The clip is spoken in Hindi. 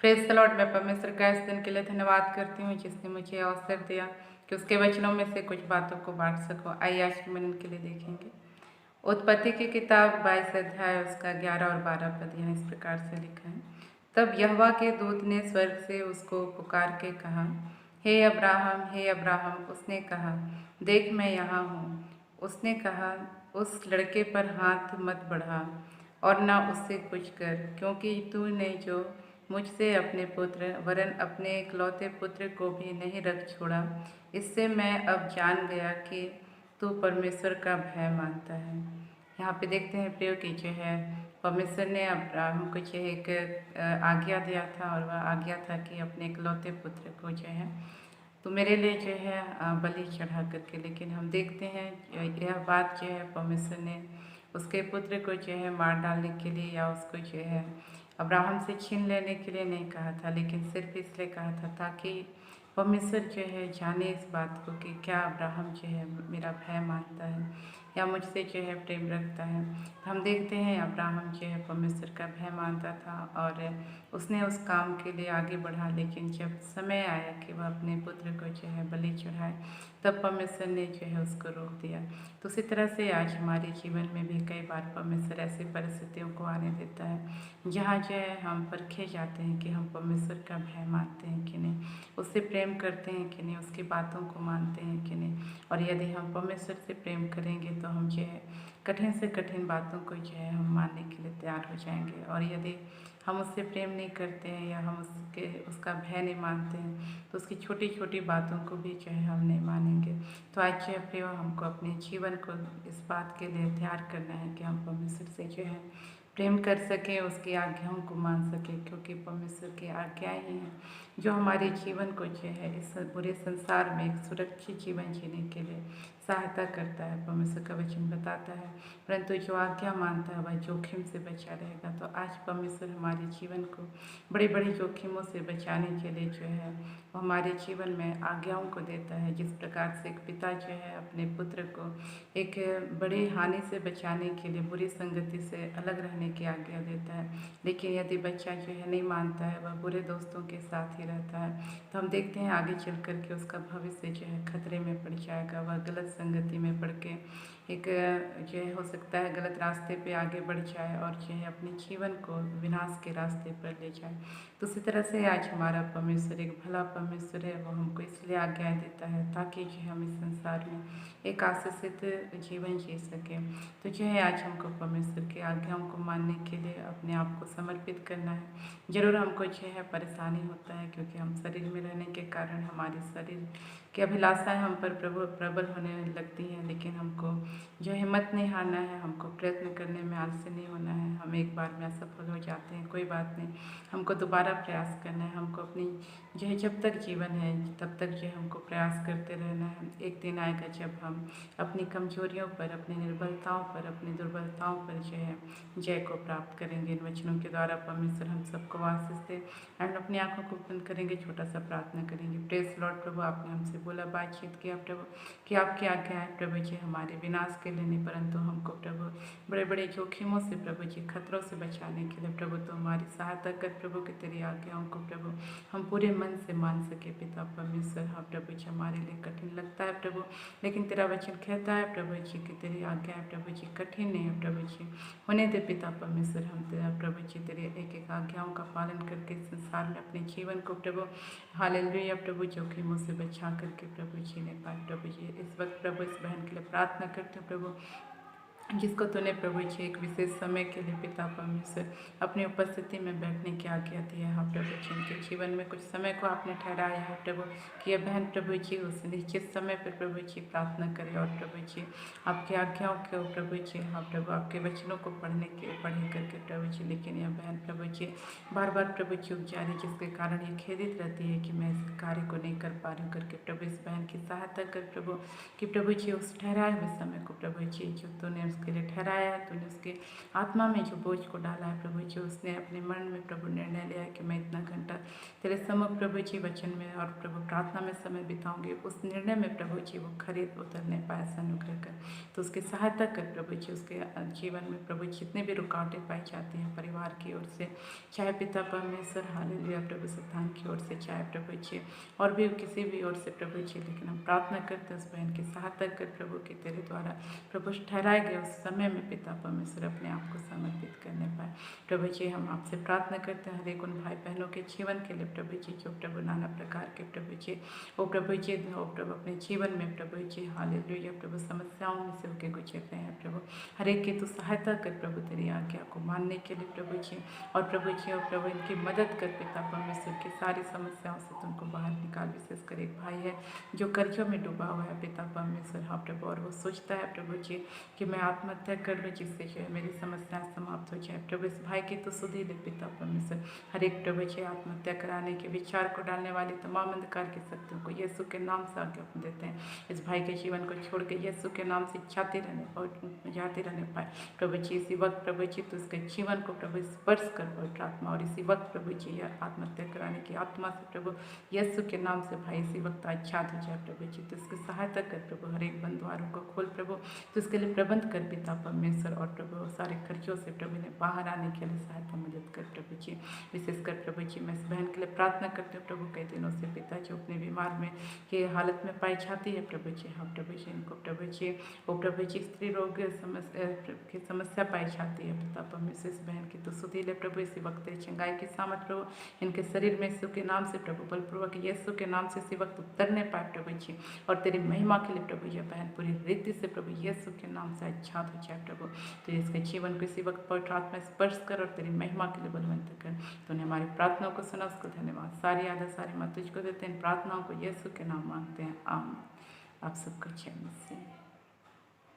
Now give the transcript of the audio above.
Praise the Lord. मैं परमेश्वर का इस दिन के लिए धन्यवाद करती हूँ जिसने मुझे अवसर दिया कि उसके वचनों में से कुछ बातों को बाँट सकूँ। आइए आज के मिनट के लिए देखेंगे। उत्पत्ति की किताब 22 अध्याय उसका 11 और 12 पद यहाँ इस प्रकार से लिखा है। तब यहोवा के दूत ने स्वर्ग से उसको पुकार के कहा, हे अब्राहम, हे अब्राहम। उसने कहा, देख मैं यहाँ हूँ। उसने कहा, उस लड़के पर हाथ मत बढ़ा और न उससे कुछ कर, क्योंकि तूने जो मुझसे अपने पुत्र वरन अपने इकलौते पुत्र को भी नहीं रख छोड़ा, इससे मैं अब जान गया कि तू परमेश्वर का भय मानता है। यहाँ पे देखते हैं प्रियो कि जो है परमेश्वर ने अब्राहम को जो है एक आज्ञा दिया था, और वह आज्ञा था कि अपने इकलौते पुत्र को जो है तो मेरे लिए जो है बलि चढ़ा करके। लेकिन हम देखते हैं यह बात जो है परमेश्वर ने उसके पुत्र को जो है मार डालने के लिए या उसको जो है अब्राहम से छीन लेने के लिए नहीं कहा था, लेकिन सिर्फ इसलिए कहा था ताकि परमेश्वर जो है जाने इस बात को कि क्या अब्राहम जो है मेरा भय मानता है या मुझसे जो है प्रेम रखता है। हम देखते हैं अब्राहम जो है परमेश्वर का भय मानता था और उसने उस काम के लिए आगे बढ़ा, लेकिन जब समय आया कि वह अपने पुत्र को जो है बलि चढ़ाए, तब परमेश्वर ने जो है उसको रोक दिया। तो उसी तरह से आज हमारे जीवन में भी कई बार परमेश्वर ऐसी परिस्थितियों को आने देता है जहाँ जो है हम परखे जाते हैं कि हम परमेश्वर का भय मानते हैं कि नहीं, उससे प्रेम करते हैं कि नहीं, उसकी बातों को मानते हैं कि नहीं। और यदि हम परमेश्वर से प्रेम करेंगे तो हम जो है कठिन से कठिन बातों को जो है हम मानने के लिए तैयार हो जाएंगे। और यदि हम उससे प्रेम नहीं करते हैं या हम उसका भय नहीं मानते हैं तो उसकी छोटी छोटी बातों को भी जो है हम नहीं मानेंगे। तो आज जो है प्रियो हमको अपने जीवन को इस बात के लिए तैयार करना है कि हम परमेश्वर से जो है प्रेम कर सकें, उसकी आज्ञाओं को मान सकें, क्योंकि परमेश्वर की आज्ञाएं ही हैं जो हमारे जीवन को जो है इस बुरे संसार में एक सुरक्षित जीवन जीने के लिए सहायता करता है। परमेश्वर का वचन बताता है, परंतु जो आज्ञा मानता है वह जोखिम से बचा रहेगा। तो आज परमेश्वर हमारे जीवन को बड़े बड़े जोखिमों से बचाने के लिए जो है वो हमारे जीवन में आज्ञाओं को देता है। जिस प्रकार से एक पिता जो है अपने पुत्र को एक बड़ी हानि से बचाने के लिए बुरी संगति से अलग रहने की आज्ञा देता है, लेकिन यदि बच्चा जो है नहीं मानता है, वह बुरे दोस्तों के साथ ही रहता है, तो हम देखते हैं आगे चल कर के उसका भविष्य जो है खतरे में पड़ जाएगा। वह गलत संगति में पड़ के एक जो है हो सकता है गलत रास्ते पे आगे बढ़ जाए और जो है अपने जीवन को विनाश के रास्ते पर ले जाए। तो उसी तरह से आज हमारा परमेश्वर एक भला परमेश्वर है, वो हमको इसलिए आज्ञाएं देता है ताकि जो है हम इस संसार में एक आशीषित जीवन जी सकें। तो जो है आज हमको परमेश्वर की आज्ञाओं को मानने के लिए अपने आप को समर्पित करना है। ज़रूर हमको जो है परेशानी होता है, क्योंकि हम शरीर में रहने के कारण हमारे शरीर की अभिलाषाएं हम पर प्रबल होने लगती हैं, लेकिन हमको जो हिम्मत नहीं हारना है, हमको प्रयत्न करने में आलसी नहीं होना है। हम एक बार में असफल हो जाते हैं, कोई बात नहीं, हमको दोबारा प्रयास करना है। हमको अपनी जो है जब तक जीवन है तब तक जो है हमको प्रयास करते रहना है। एक दिन आएगा जब हम अपनी कमजोरियों पर, अपनी निर्बलताओं पर, अपनी दुर्बलताओं पर जो है जय को प्राप्त करेंगे। इन वचनों के द्वारा परमेश्वर हम सबको आशीष दे। एंड अपनी आंखों को बंद करेंगे, छोटा सा प्रार्थना करेंगे। प्रेस लॉर्ड प्रभु, आपने हमसे बोला, बातचीत किया प्रभु कि आपकी आज्ञा है प्रभु जी हमारे विनाश के लिए नहीं, परंतु हमको प्रभु बड़े बड़े जोखिमों से प्रभु जी खतरों से बचाने के लिए प्रभु तो हमारी सहायता कर प्रभु कि तेरी आज्ञाओं को प्रभु हम पूरे मन से मान सके। पिता परमेश्वर, हाँ प्रभु जी हमारे लिए कठिन लगता है प्रभु, लेकिन तेरा वचन कहता है प्रभु जी कि तेरी आज्ञा है प्रभु जी कठिन नहीं है प्रभु जी। होने दे पिता परमेश्वर, हम तेरा प्रभु जी तेरे एक एक आज्ञाओं का पालन करके संसार में अपने जीवन को प्रभु हालेलुया प्रभु जोखिमों से बचा करके प्रभु जीने पाए। प्रभु जी इस वक्त प्रभु इस बहन के लिए प्रार्थना करते हैं प्रभु, जिसको तूने प्रभु जी एक विशेष समय के लिए पिता परमेश्वर अपनी उपस्थिति में बैठने की आज्ञा दी है। हाँ प्रभु जी उनके जीवन में कुछ समय को आपने ठहराया है प्रभु कि यह बहन प्रभु जी उस निश्चित समय पर प्रभु जी प्रार्थना करे और प्रभु जी आपकी आज्ञाओं को प्रभु जी, हाँ प्रभु आपके वचनों को पढ़े करके प्रभु जी। लेकिन यह बहन प्रभु जी बार बार प्रभु जी उग जा रही, जिसके कारण ये खेदित रहती है कि मैं इस कार्य को नहीं कर पा रही हूँ करके प्रभु इस बहन की सहायता कर प्रभु कि प्रभु जी उस ठहराए हुए समय को प्रभु जी जो तूने उसके लिए ठहराया है, तूने उसके आत्मा में जो बोझ को डाला है प्रभु जी, उसने अपने मन में प्रभु निर्णय लिया है कि मैं इतना घंटा तेरे सम्मुख प्रभु जी वचन में और प्रभु प्रार्थना में समय बिताऊंगी। उस निर्णय में प्रभु जी वो खरीद उतरने पाए, ऐसा अनुग्रह कर। तो उसकी सहायता कर प्रभु जी, उसके जीवन में प्रभु जितने भी रुकावटें पाई जाती हैं परिवार की ओर से, चाहे पिता परमेश्वर हालेलुया प्रभु संतान की ओर से, चाहे प्रभु जी और भी किसी भी ओर से प्रभु जी, लेकिन हम प्रार्थना करते हैं उस बहन की सहायता कर प्रभु कि तेरे द्वारा प्रभु ठहराए गए उस समय में पिता परमेश्वर अपने आप को समर्पित करने पाए। प्रभु जी हम आपसे प्रार्थना करते हैं हर एक उन भाई बहनों के जीवन के लिए प्रभु जी, जो प्रभु नाना प्रकार के प्रभु जी वो प्रभु जी वो प्रभु अपने जीवन में प्रभु जी हालेलुया प्रभु समस्याओं में से होकर गुजर रहे हैं प्रभु, हर एक की तो सहायता कर प्रभु तेरी आज्ञा को मानने के लिए प्रभु जी, और प्रभु जी और प्रभु इनकी मदद कर पिता परमेश्वर की सारी समस्याओं से तुमको बाहर निकाल। विशेषकर एक भाई है जो कर्जों में डूबा हुआ है पिता परमेश्वर, हाँ प्रभु, और वो सोचता है प्रभु जी कि मैं आत्महत्या कर लूँ जिससे जो है मेरी समस्याएं समाप्त हो जाए। प्रभु इस भाई की तो सुधी ले पिता परमेश्वर, हर एक प्रभु जी आत्महत्या कराने के विचार को डालने वाली तमाम अंधकार की शक्तियों को यीशु के नाम से आज्ञा देते हैं। इस भाई के जीवन को छोड़ के यीशु के नाम से जाते रहने पाए प्रभु जी। इसी वक्त प्रभु जी तो उसके जीवन को प्रभु स्पर्श कर पवित्र आत्मा, और इसी वक्त प्रभु जी यह आत्महत्या कराने की आत्मा से प्रभु यीशु के नाम से भाई इसी वक्त आच्छाद हो जाए प्रभु जी। तो इसकी सहायता कर प्रभु, हर एक बंद द्वारों को खोल प्रभु, तो इसके लिए प्रबंध कर पिता परमेश्वर, और प्रभु सारे खर्चों से प्रभु ने बाहर आने के लिए सहायता मदद कर प्रभु जी। विशेषकर प्रभु जी मैं इस बहन के लिए प्रार्थना करते हूँ प्रभु, कई दिनों से पिता जो अपने बीमार में की हालत में पाई जाती है प्रभु जी, हाँ प्रभु जी इनको प्रभु जी वो प्रभु जी स्त्री रोग की समस्या पाई जाती है पिता परमेश्वर, इस बहन की तो सुधी ले प्रभु इसी वक्त चंगाई की सामर्थ प्रभु इनके शरीर में यीशु के नाम से प्रभु बलपूर्वक यीशु के नाम से इसी वक्त उतरने पाए प्रभु जी, और तेरी महिमा के लिए प्रभु यह बहन पूरी रीति से प्रभु यीशु के नाम से आच्छाद हो जाए प्रभु। तो इसके जीवन को इसी वक्त पवित्र आत्मा स्पर्श कर और तेरी महिमा के लिए बलवंत कर। तूने हमारी प्रार्थनाओं को सुना, उसको धन्यवाद। सारी आदर सारी मत तुझको देते हैं, इन प्रार्थनाओं को यीशु के नाम मांगते हैं, आमीन। आप सबको जय मसीह।